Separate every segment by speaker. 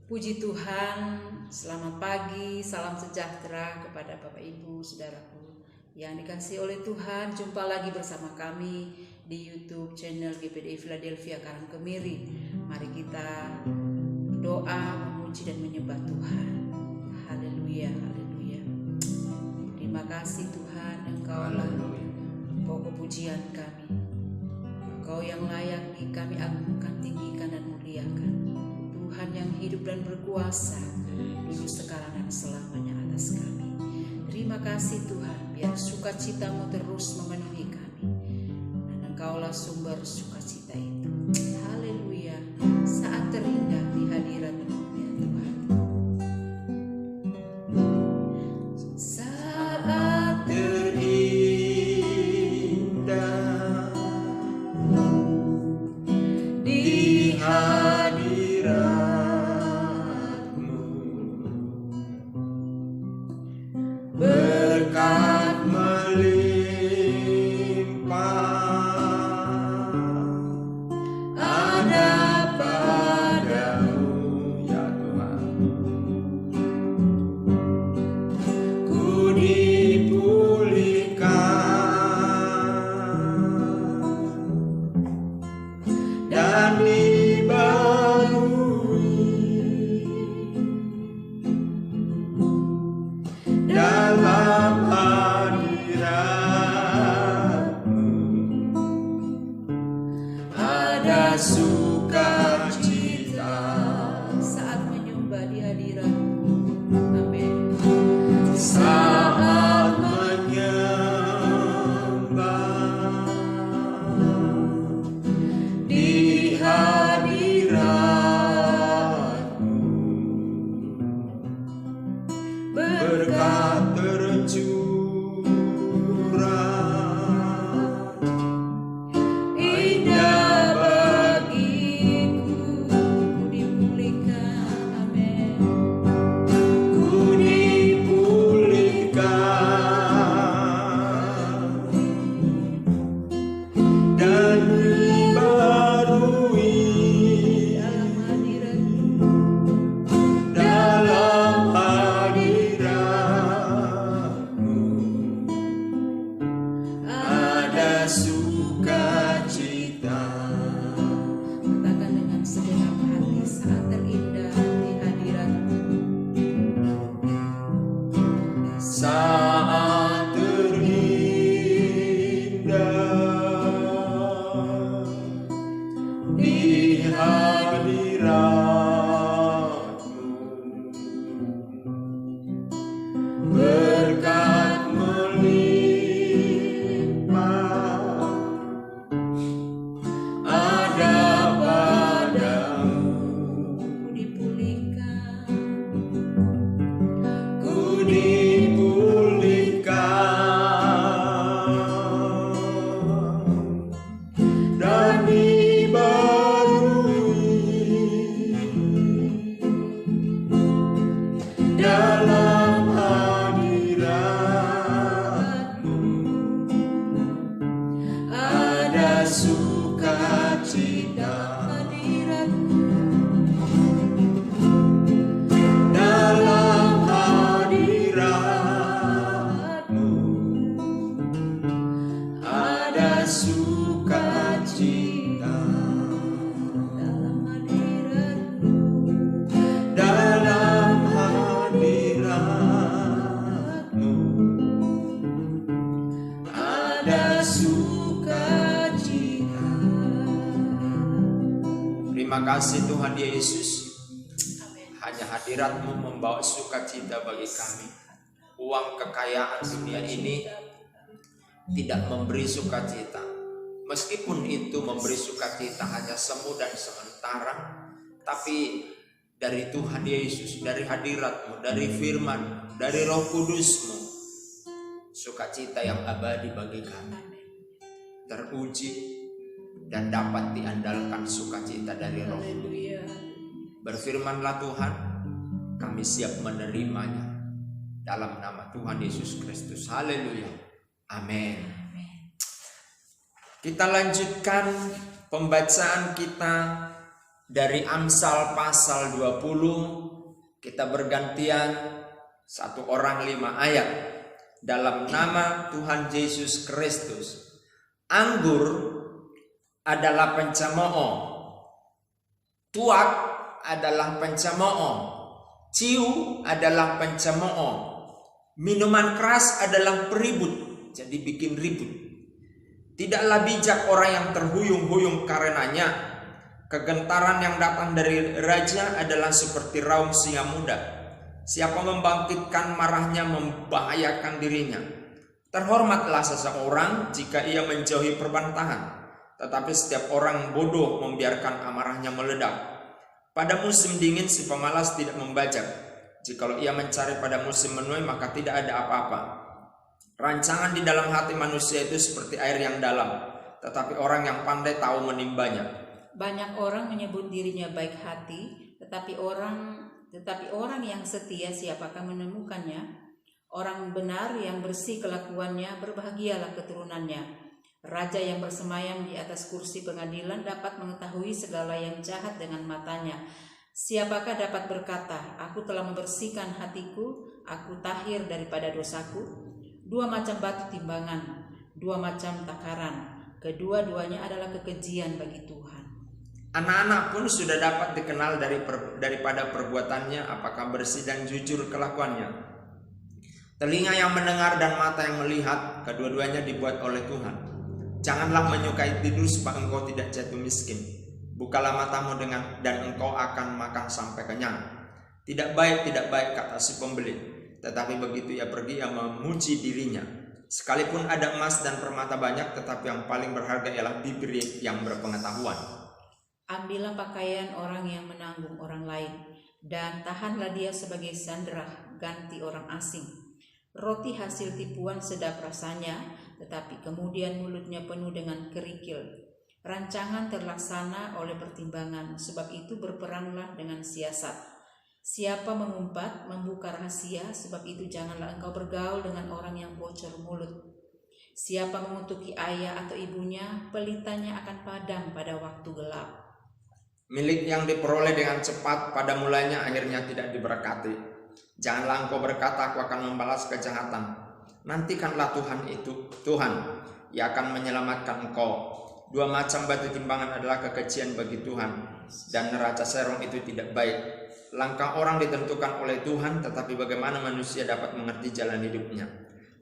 Speaker 1: Puji Tuhan, selamat pagi, salam sejahtera kepada Bapak Ibu, Saudaraku yang dikasihi oleh Tuhan. Jumpa lagi bersama kami di YouTube channel GPDI Philadelphia Karangkemiri. Mari kita berdoa, memuji dan menyembah Tuhan. Haleluya, haleluya. Terima kasih Tuhan, Engkaulah pokok pujian kami. Engkau yang layak kami agungkan, tinggikan dan muliakan. Tuhan yang hidup dan berkuasa, dulu sekarang dan selamanya atas kami. Terima kasih Tuhan, biar sukacitamu terus memenuhi kami, dan Engkaulah sumber sukacita itu. Haleluya, saat terindah di hadirat-Mu ya Tuhan. Saat
Speaker 2: terindah di berkat melimpah ada padamu ya Tuhan. Ku dipulihkan dan dalam hadirat-Mu ada sukacita.
Speaker 1: saat menyembah di hadirat-Mu, amin.
Speaker 2: Saat menyembah di hadirat-Mu, berkat tercurah, indah bagiku.
Speaker 1: Ku dipulihkan, amin.
Speaker 2: Ku dipulihkan dan dibarui
Speaker 1: Dalam hadirat-Mu,
Speaker 2: dalam hadirat-Mu ada sukacita.
Speaker 1: katakan dengan segenap hati, saat terindah di hadirat-Mu.
Speaker 2: Saat terindah di hadirat-Mu, berkat melimpah ada padamu.
Speaker 1: Ku dipulihkan,
Speaker 2: Ku dipulihkan dan dibarui dalam hadirat-Mu ada sukacita. Dalam hadirat-Mu ada sukacita.
Speaker 1: dalam hadirat-Mu,
Speaker 2: Dalam hadirat-Mu ada sukacita. Terima kasih Tuhan Yesus. Hanya hadirat-Mu membawa sukacita bagi kami. Uang kekayaan dunia ini tidak memberi sukacita. Meskipun itu memberi sukacita hanya semu dan sementara, tapi dari Tuhan Yesus, dari hadirat-Mu, dari firman, dari Roh Kudus-Mu, sukacita yang abadi bagi kami, teruji dan dapat diandalkan sukacita dari Roh Kudus. Berfirmanlah Tuhan, kami siap menerimanya dalam nama Tuhan Yesus Kristus. Haleluya. Amin. Kita lanjutkan pembacaan kita dari Amsal pasal 20, kita bergantian 1 orang 5 ayat. Dalam nama Tuhan Yesus Kristus. Anggur adalah pencemooh, tuak adalah pencemooh, ciu adalah pencemooh, minuman keras adalah peribut, jadi bikin ribut. Tidaklah bijak orang yang terhuyung-huyung karenanya. Kegentaran yang datang dari raja adalah seperti raung singa muda. Siapa membangkitkan marahnya membahayakan dirinya. Terhormatlah seseorang jika ia menjauhi perbantahan, tetapi setiap orang bodoh membiarkan amarahnya meledak. Pada musim dingin si pemalas tidak membajak. Jikalau ia mencari pada musim menuai, maka tidak ada apa-apa. Rancangan di dalam hati manusia itu seperti air yang dalam, tetapi orang yang pandai tahu menimbanya.
Speaker 1: Banyak orang menyebut dirinya baik hati, tetapi orang yang setia siapakah menemukannya? Orang benar yang bersih kelakuannya, berbahagialah keturunannya. Raja yang bersemayam di atas kursi pengadilan dapat mengetahui segala yang jahat dengan matanya. Siapakah dapat berkata, aku telah membersihkan hatiku, aku tahir daripada dosaku? 2 macam batu timbangan, 2 macam takaran, kedua-duanya adalah kekejian bagi Tuhan.
Speaker 2: Anak-anak pun sudah dapat dikenal daripada perbuatannya, apakah bersih dan jujur kelakuannya. Telinga yang mendengar dan mata yang melihat, kedua-duanya dibuat oleh Tuhan. Janganlah menyukai tidur supaya engkau tidak jatuh miskin. Bukalah matamu dan engkau akan makan sampai kenyang. Tidak baik kata si pembeli, tetapi begitu ia pergi ia memuji dirinya. Sekalipun ada emas dan permata banyak, tetapi yang paling berharga ialah bibir yang berpengetahuan.
Speaker 1: Ambillah pakaian orang yang menanggung orang lain, dan tahanlah dia sebagai sandrah ganti orang asing. Roti hasil tipuan sedap rasanya, tetapi kemudian mulutnya penuh dengan kerikil. Rancangan terlaksana oleh pertimbangan, sebab itu berperanglah dengan siasat. Siapa mengumpat, membuka rahasia, sebab itu janganlah engkau bergaul dengan orang yang bocor mulut. Siapa mengutuki ayah atau ibunya, pelitanya akan padam pada waktu gelap.
Speaker 2: Milik yang diperoleh dengan cepat pada mulanya akhirnya tidak diberkati. Janganlah engkau berkata, aku akan membalas kejahatan. Nantikanlah Tuhan, ia akan menyelamatkan engkau. 2 macam batu timbangan adalah kekejian bagi Tuhan, dan neraca serong itu tidak baik. Langkah orang ditentukan oleh Tuhan, tetapi bagaimana manusia dapat mengerti jalan hidupnya?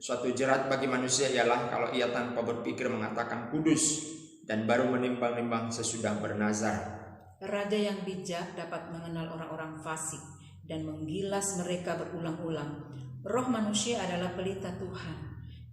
Speaker 2: Suatu jerat bagi manusia ialah kalau ia tanpa berpikir mengatakan kudus, dan baru menimbang-nimbang sesudah bernazar.
Speaker 1: Raja yang bijak dapat mengenal orang-orang fasik dan menggilas mereka berulang-ulang. Roh manusia adalah pelita Tuhan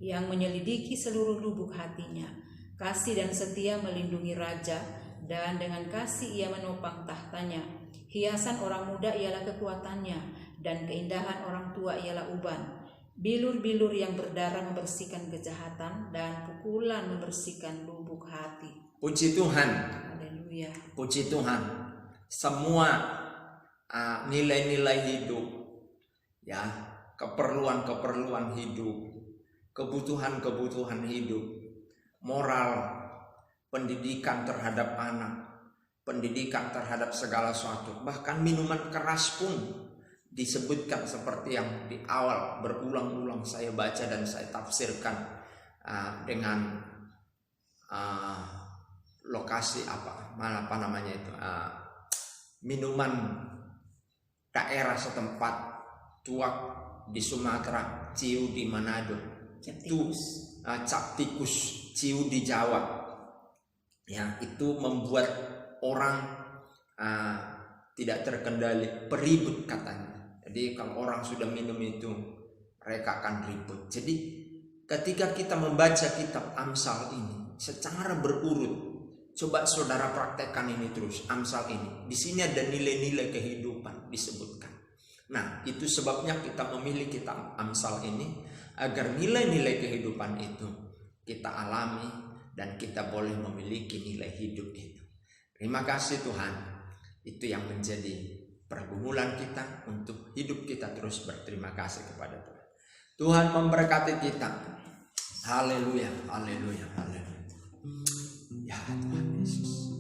Speaker 1: yang menyelidiki seluruh lubuk hatinya. Kasih dan setia melindungi raja, dan dengan kasih ia menopang tahtanya. Hiasan orang muda ialah kekuatannya, dan keindahan orang tua ialah uban. Bilur-bilur yang berdarah membersihkan kejahatan, dan pukulan membersihkan lubuk hati.
Speaker 2: Puji Tuhan.
Speaker 1: Haleluya.
Speaker 2: Puji Tuhan. Semua nilai-nilai hidup, ya, keperluan-keperluan hidup, kebutuhan-kebutuhan hidup, moral, pendidikan terhadap anak, pendidikan terhadap segala sesuatu, bahkan minuman keras pun disebutkan seperti yang di awal berulang-ulang saya baca dan saya tafsirkan dengan lokasi apa namanya itu, minuman daerah setempat, tuak di Sumatera, ciu di Manado, cap tikus, ciu di Jawa, ya, itu membuat orang tidak terkendali, peribut katanya. Jadi kalau orang sudah minum itu, mereka akan ribut. Jadi ketika kita membaca kitab Amsal ini secara berurut, coba saudara praktekkan ini terus, Amsal ini. Di sini ada nilai-nilai kehidupan disebutkan. Nah, itu sebabnya kita memilih kitab Amsal ini, agar nilai-nilai kehidupan itu kita alami dan kita boleh memiliki nilai hidup itu. Terima kasih Tuhan. Itu yang menjadi pergumulan kita untuk hidup kita terus berterima kasih kepada Tuhan. Tuhan memberkati kita. Haleluya, haleluya, haleluya. Ya Tuhan Yesus.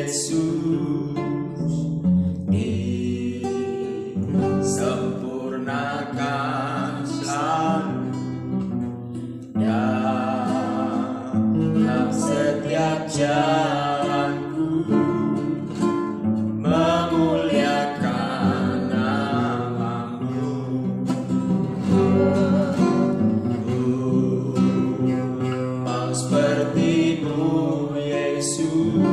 Speaker 2: Yesus, disempurnakan selalu dalam setiap jalanku, memuliakan nama-Mu. Mau seperti-Mu Yesus,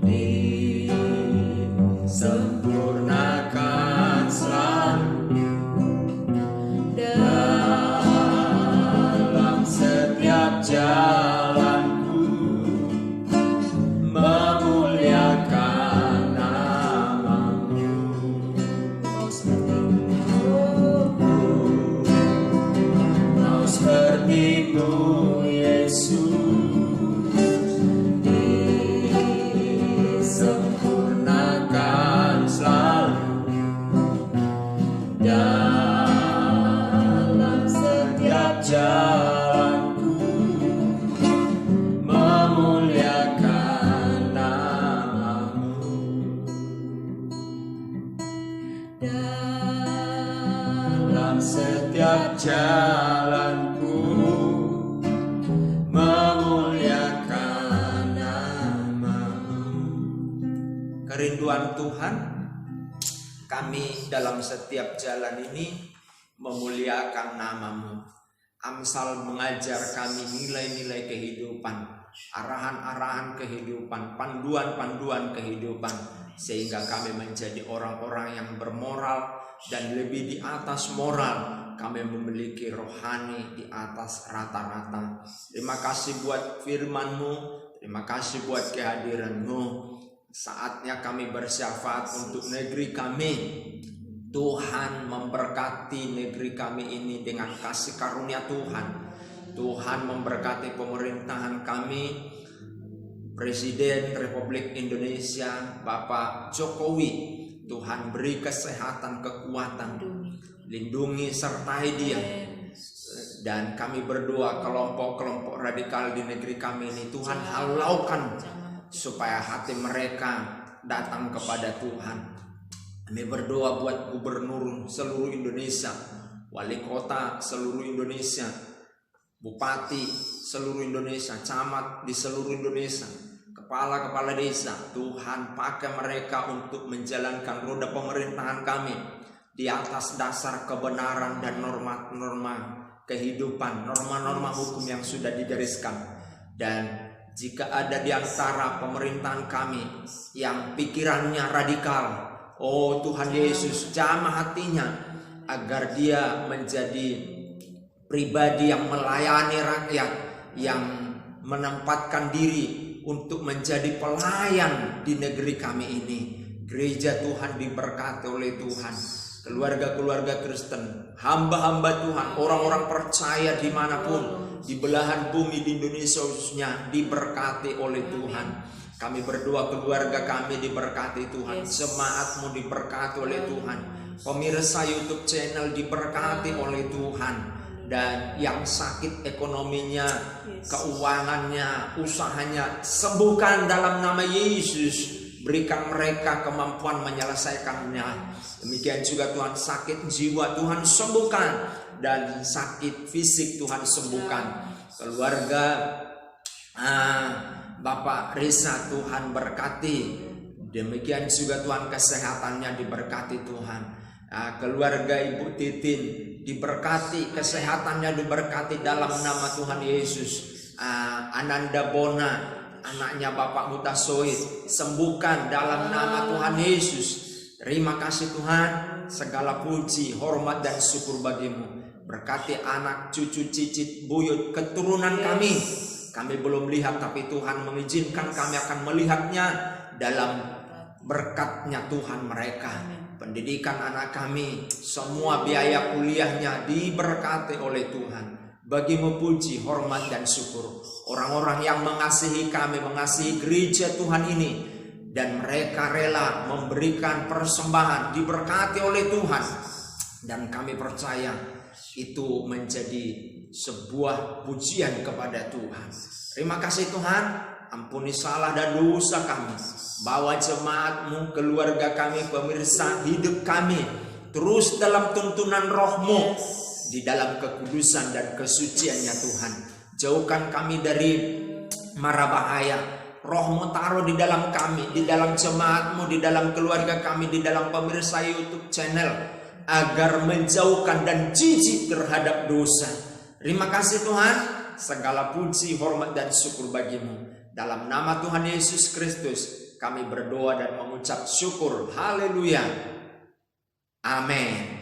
Speaker 2: disempurnakan selalu dalam setiap jalanku, memuliakan nama-Mu. Mau seperti-Mu Yesus, disempurnakan selalu dalam setiap jalanku, memuliakan nama-Mu. Dalam setiap jalanku, memuliakan nama-Mu. Kerinduan Tuhan, kami dalam setiap jalan ini memuliakan nama-Mu. Amsal mengajar kami nilai-nilai kehidupan, arahan-arahan kehidupan, panduan-panduan kehidupan, sehingga kami menjadi orang-orang yang bermoral, dan lebih di atas moral, kami memiliki rohani di atas rata-rata. Terima kasih buat firman-Mu, terima kasih buat kehadiran-Mu. Saatnya kami bersyafaat untuk negeri kami. Tuhan memberkati negeri kami ini dengan kasih karunia Tuhan. Tuhan memberkati pemerintahan kami, Presiden Republik Indonesia Bapak Jokowi. Tuhan beri kesehatan, kekuatan, lindungi sertai dia. Dan kami berdoa kelompok-kelompok radikal di negeri kami ini Tuhan halaukan, supaya hati mereka datang kepada Tuhan. Kami berdoa buat gubernur seluruh Indonesia, wali kota seluruh Indonesia, bupati seluruh Indonesia, camat di seluruh Indonesia, kepala-kepala desa. Tuhan pakai mereka untuk menjalankan roda pemerintahan kami di atas dasar kebenaran dan norma-norma kehidupan, norma-norma hukum yang sudah digariskan. Dan jika ada di antara pemerintahan kami yang pikirannya radikal, oh Tuhan Yesus, jamah hatinya agar dia menjadi pribadi yang melayani rakyat, yang menempatkan diri untuk menjadi pelayan di negeri kami ini. Gereja Tuhan diberkati oleh Tuhan, keluarga-keluarga Kristen, hamba-hamba Tuhan, orang-orang percaya dimanapun di belahan bumi di Indonesia khususnya diberkati oleh Tuhan. Kami berdoa keluarga kami diberkati Tuhan, jemaat-Mu diberkati oleh Tuhan, pemirsa YouTube channel diberkati oleh Tuhan. Dan yang sakit ekonominya, keuangannya, usahanya, sembuhkan dalam nama Yesus. Berikan mereka kemampuan menyelesaikannya. Demikian juga Tuhan, sakit jiwa Tuhan sembuhkan, dan sakit fisik Tuhan sembuhkan. Keluarga Bapak Risa Tuhan berkati. Demikian juga Tuhan, kesehatannya diberkati Tuhan. Keluarga Ibu Titin diberkati, kesehatannya diberkati dalam nama Tuhan Yesus. Ananda Bona, anaknya Bapak Mutasoid, sembuhkan dalam nama Tuhan Yesus. Terima kasih Tuhan, segala puji, hormat dan syukur bagi-Mu. Berkati anak, cucu, cicit, buyut, keturunan kami. Kami belum lihat, tapi Tuhan mengizinkan kami akan melihatnya dalam berkat-Nya Tuhan mereka. Pendidikan anak kami, semua biaya kuliahnya diberkati oleh Tuhan. Bagi-Mu puji, hormat dan syukur. Orang-orang yang mengasihi kami, mengasihi gereja Tuhan ini, dan mereka rela memberikan persembahan, diberkati oleh Tuhan. Dan kami percaya itu menjadi sebuah pujian kepada Tuhan. Terima kasih Tuhan. ampuni salah dan dosa kami. Bawa jemaat-Mu, keluarga kami, pemirsa hidup kami terus dalam tuntunan Roh-Mu, di dalam kekudusan dan kesuciannya Tuhan. Jauhkan kami dari mara bahaya. Roh-Mu taruh di dalam kami, di dalam jemaat-Mu, di dalam keluarga kami, di dalam pemirsa YouTube channel, agar menjauhkan dan jijik terhadap dosa. Terima kasih Tuhan, segala puji, hormat dan syukur bagi-Mu. Dalam nama Tuhan Yesus Kristus kami berdoa dan mengucap syukur. Haleluya. Amin.